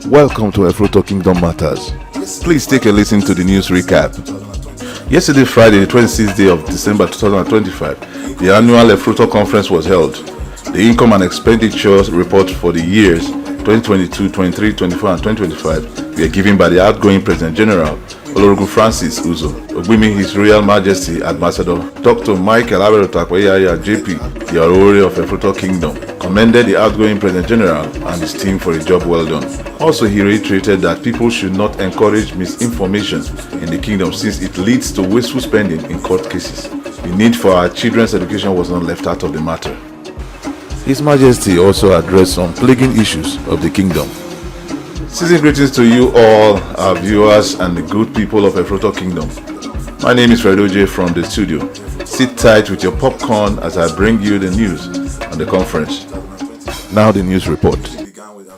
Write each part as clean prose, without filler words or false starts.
Welcome to Effurun Kingdom Matters. Please take a listen to the news recap. Yesterday, Friday, the 26th day of December 2025, the annual Effurun Conference was held. The income and expenditures report for the years 2022, 23, 24, and 2025 were given by the outgoing President General, Olorigun Francis Uzo, Ogbimi His Royal Majesty Ambassador Dr. Michael Aberotakwa JP, the Orori of Effurun Kingdom, commended the outgoing President General and his team for a job well done. Also, he reiterated that people should not encourage misinformation in the kingdom since it leads to wasteful spending in court cases. The need for our children's education was not left out of the matter. His Majesty also addressed some plaguing issues of the kingdom. Season greetings to you all, our viewers and the good people of Effurun Kingdom. My name is Fredoje from the studio. Sit tight with your popcorn as I bring you the news on the conference. Now the news report.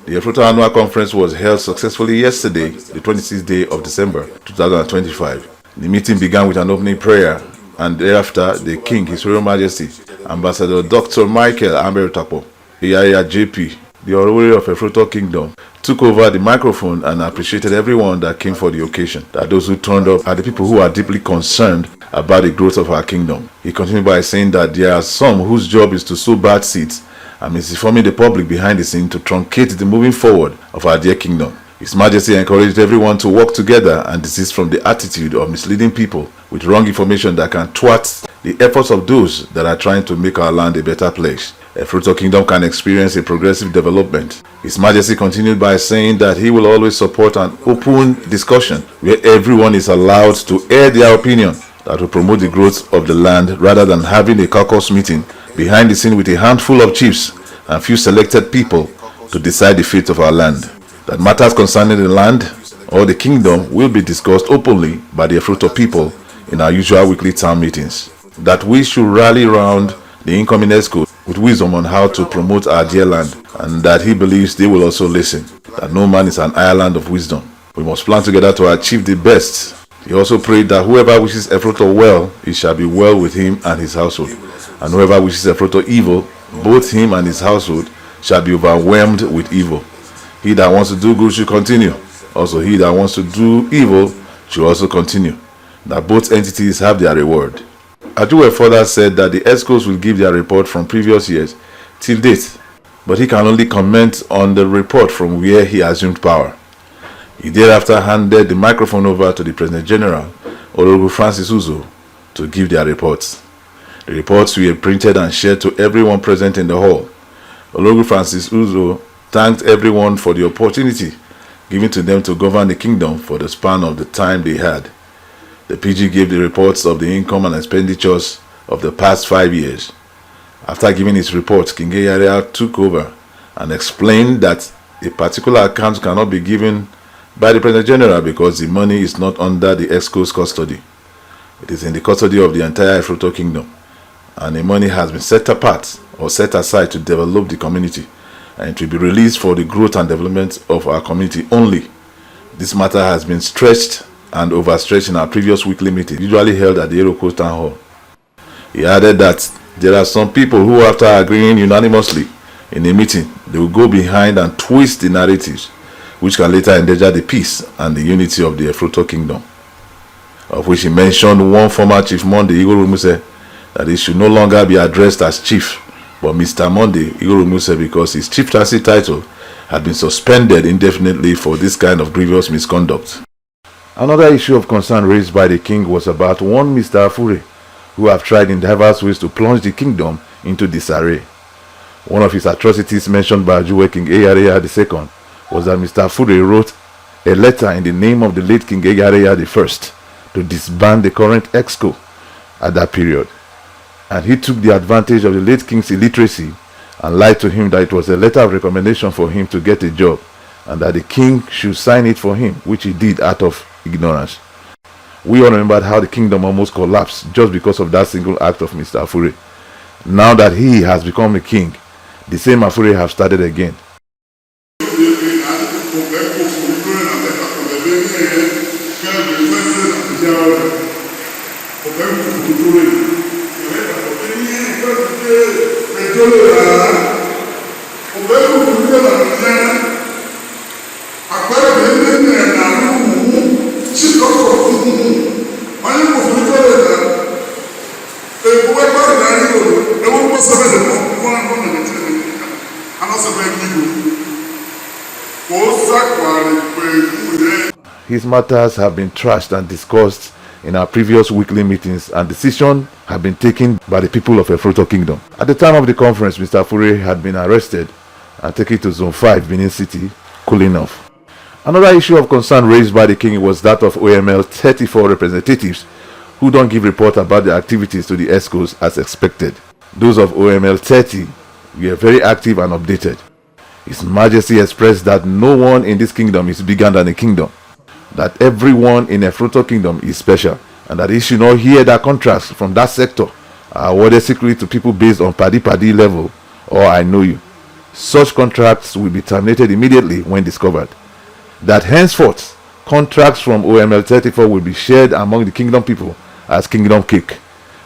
The Effurun Annual Conference was held successfully yesterday, the 26th day of December 2025. The meeting began with an opening prayer, and thereafter the King, His Royal Majesty, Ambassador Dr. Michael Aberotakwa JP, the Orori of Effurun Kingdom, took over the microphone and appreciated everyone that came for the occasion. That those who turned up are the people who are deeply concerned about the growth of our kingdom. He continued by saying that there are some whose job is to sow bad seeds and misinforming the public behind the scene to truncate the moving forward of our dear kingdom. His Majesty encouraged everyone to work together and desist from the attitude of misleading people with wrong information that can thwart the efforts of those that are trying to make our land a better place. Effurun Kingdom can experience a progressive development. His Majesty continued by saying that he will always support an open discussion where everyone is allowed to air their opinion that will promote the growth of the land rather than having a caucus meeting behind the scene with a handful of chiefs and few selected people to decide the fate of our land. That matters concerning the land or the kingdom will be discussed openly by the Effurun people in our usual weekly town meetings. That we should rally around the incoming ESCO with wisdom on how to promote our dear land, and that he believes they will also listen. That no man is an island of wisdom. We must plan together to achieve the best. He also prayed that whoever wishes Effurun well, it shall be well with him and his household. And whoever wishes Effurun evil, both him and his household shall be overwhelmed with evil. He that wants to do good should continue. Also he that wants to do evil should also continue. That both entities have their reward. Ajuwe further said that the ESCOs will give their report from previous years till date, but he can only comment on the report from where he assumed power. He thereafter handed the microphone over to the President General, Olorigun Francis Uzo, to give their reports. The reports were printed and shared to everyone present in the hall. Olorigun Francis Uzo thanked everyone for the opportunity given to them to govern the kingdom for the span of the time they had. The PG gave the reports of the income and expenditures of the past 5 years. After giving his report, King Eyariya took over and explained that a particular account cannot be given by the President General because the money is not under the ESCO's custody. It is in the custody of the entire Effurun Kingdom, and the money has been set apart or set aside to develop the community, and it will be released for the growth and development of our community only. This matter has been stretched and overstretched in our previous weekly meeting, usually held at the Eroko Town Hall. He added that there are some people who, after agreeing unanimously in a meeting, they will go behind and twist the narratives, which can later endanger the peace and the unity of the Effurun Kingdom. Of which he mentioned one former Chief Monday, Igor Muse, that he should no longer be addressed as Chief, but Mr. Monday, Igor Muse, because his chieftaincy title had been suspended indefinitely for this kind of grievous misconduct. Another issue of concern raised by the king was about one Mr. Effurun, who have tried in diverse ways to plunge the kingdom into disarray. One of his atrocities mentioned by Ajuwe King Eyariya II was that Mr. Effurun wrote a letter in the name of the late King Eyariya I to disband the current ESCO at that period. And he took the advantage of the late king's illiteracy and lied to him that it was a letter of recommendation for him to get a job, and that the king should sign it for him, which he did out of ignorance. We all remembered how the kingdom almost collapsed just because of that single act of Mr. Effurun. Now that he has become a king, the same Effurun have started again. His matters have been trashed and discussed in our previous weekly meetings, and decisions have been taken by the people of Effurun Kingdom. At the time of the conference, Mr. Effurun had been arrested and taken to Zone 5, Benin City, cooling off. Another issue of concern raised by the king was that of OML 34 representatives who don't give report about their activities to the ESCOs as expected. Those of OML 30 were very active and updated. His Majesty expressed that no one in this kingdom is bigger than the kingdom, that everyone in Effurun Kingdom is special, and that he should not hear that contracts from that sector are awarded secretly to people based on paddy level or I know you. Such contracts will be terminated immediately when discovered. That henceforth, contracts from OML 34 will be shared among the kingdom people as kingdom cake.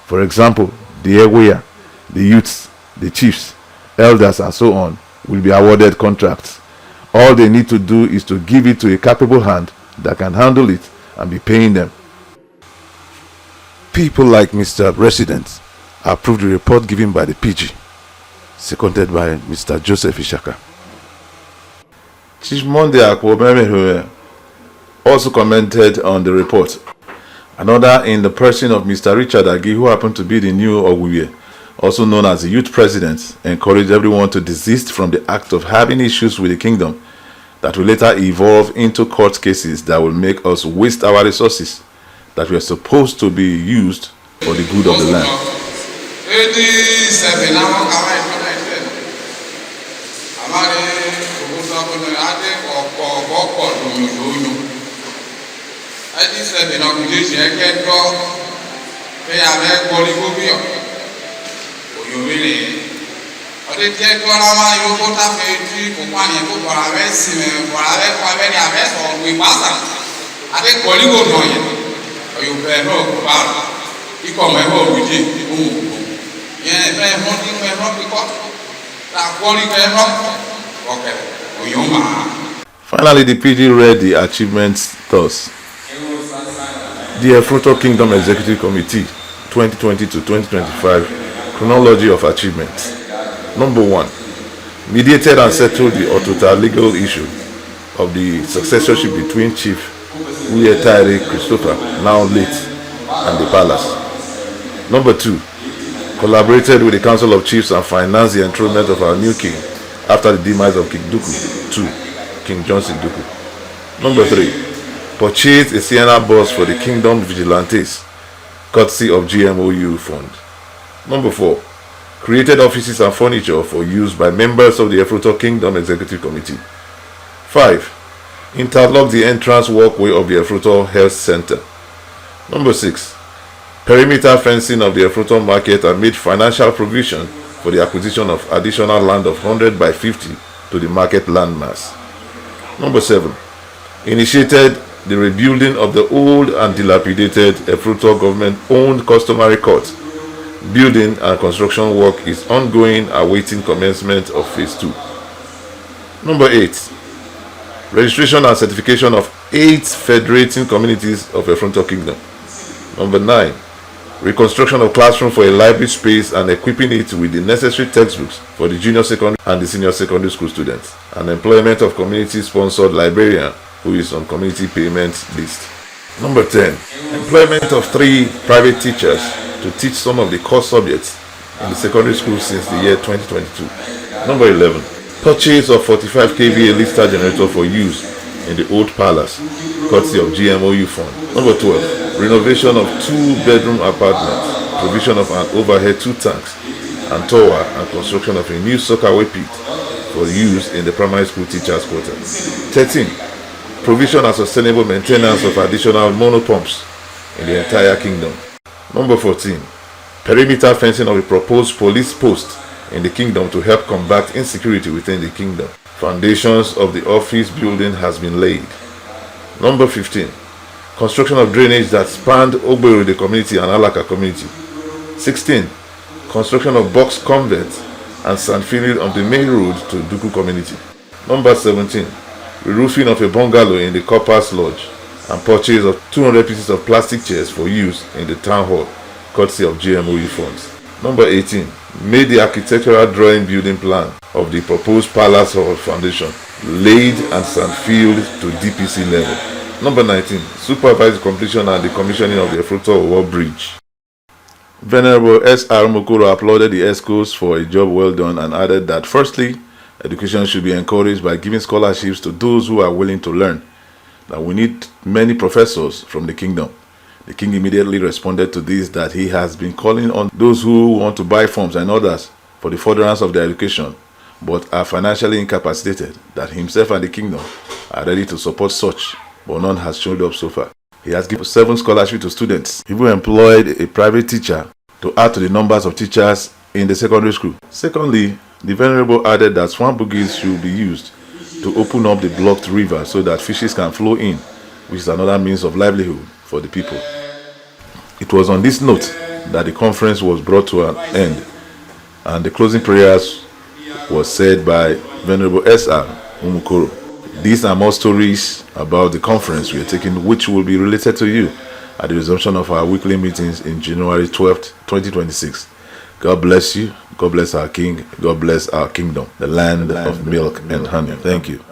For example, the Eweya, the youths, the chiefs, elders and so on will be awarded contracts. All they need to do is to give it to a capable hand that can handle it and be paying them. People like Mr. President approved the report given by the PG, seconded by Mr. Joseph Ishaka. Chief Monday Akwo also commented on the report. Another in the person of Mr. Richard Agi, who happened to be the new Oguye, also known as the youth president, encouraged everyone to desist from the act of having issues with the kingdom that will later evolve into court cases that will make us waste our resources that were supposed to be used for the good of the land. Finally, the PG read the achievements thus. The Effurun Kingdom Executive Committee 2020 to 2025 Chronology of Achievements. Number 1. Mediated and settled the Otor legal issue of the successorship between Chief Uyetare Christopher, now late, and the palace. Number 2. Collaborated with the Council of Chiefs and financed the enthronement of our new king after the demise of King Duku 2, King Johnson Duku. Number 3. Purchased a Sienna bus for the Kingdom Vigilantes, courtesy of GMOU fund. Number 4. Created offices and furniture for use by members of the Effurun Kingdom Executive Committee. 5. Interlocked the entrance walkway of the Effurun Health Center. Number 6. Perimeter fencing of the Effurun market and made financial provision for the acquisition of additional land of 100 by 50 to the market landmass. Number 7. Initiated the rebuilding of the old and dilapidated Effurun government-owned customary court. Building and construction work is ongoing, awaiting commencement of phase 2. Number 8. Registration and certification of 8 federating communities of Effurun Kingdom. Number 9. Reconstruction of classroom for a library space and equipping it with the necessary textbooks for the junior secondary and the senior secondary school students. And employment of community-sponsored librarian who is on community payment list. Number 10. Employment of 3 private teachers to teach some of the core subjects in the secondary school since the year 2022. Number 11. Purchase of 45 kVA lister generator for use in the old palace, courtesy of GMOU fund. Number 12. Renovation of 2-bedroom apartments, provision of an overhead 2 tanks and tower, and construction of a new sockaway pit for use in the primary school teachers' quarters. 13. Provision and sustainable maintenance of additional monopumps in the entire kingdom. Number 14. Perimeter fencing of a proposed police post in the kingdom to help combat insecurity within the kingdom. Foundations of the office building has been laid. Number 15. Construction of drainage that spanned Ogbero the community and Alaka community. 16. Construction of box convent and sand filling on the main road to Duku community. Number 17. Re-roofing of a bungalow in the Corpus Lodge and purchase of 200 pieces of plastic chairs for use in the town hall, courtesy of GMOE funds. Number 18. Made the architectural drawing building plan of the proposed palace or foundation, laid and sand filled to DPC level. Number 19. Supervised the completion and the commissioning of the Effurun Bridge. Venerable S.R. Mukuru applauded the ESCOs for a job well done and added that firstly, education should be encouraged by giving scholarships to those who are willing to learn, that we need many professors from the kingdom. The king immediately responded to this that he has been calling on those who want to buy forms and others for the furtherance of their education, but are financially incapacitated, that himself and the kingdom are ready to support such, but none has showed up so far. He has given 7 scholarships to students. He even employed a private teacher to add to the numbers of teachers in the secondary school. Secondly, the Venerable added that swamp buggies should be used to open up the blocked river so that fishes can flow in, which is another means of livelihood for the people. It was on this note that the conference was brought to an end, and the closing prayers was said by Venerable S.R. Umukoro. These are more stories about the conference we are taking, which will be related to you at the resumption of our weekly meetings in January 12th, 2026. God bless you. God bless our King. God bless our kingdom, the land of milk and honey. Thank you.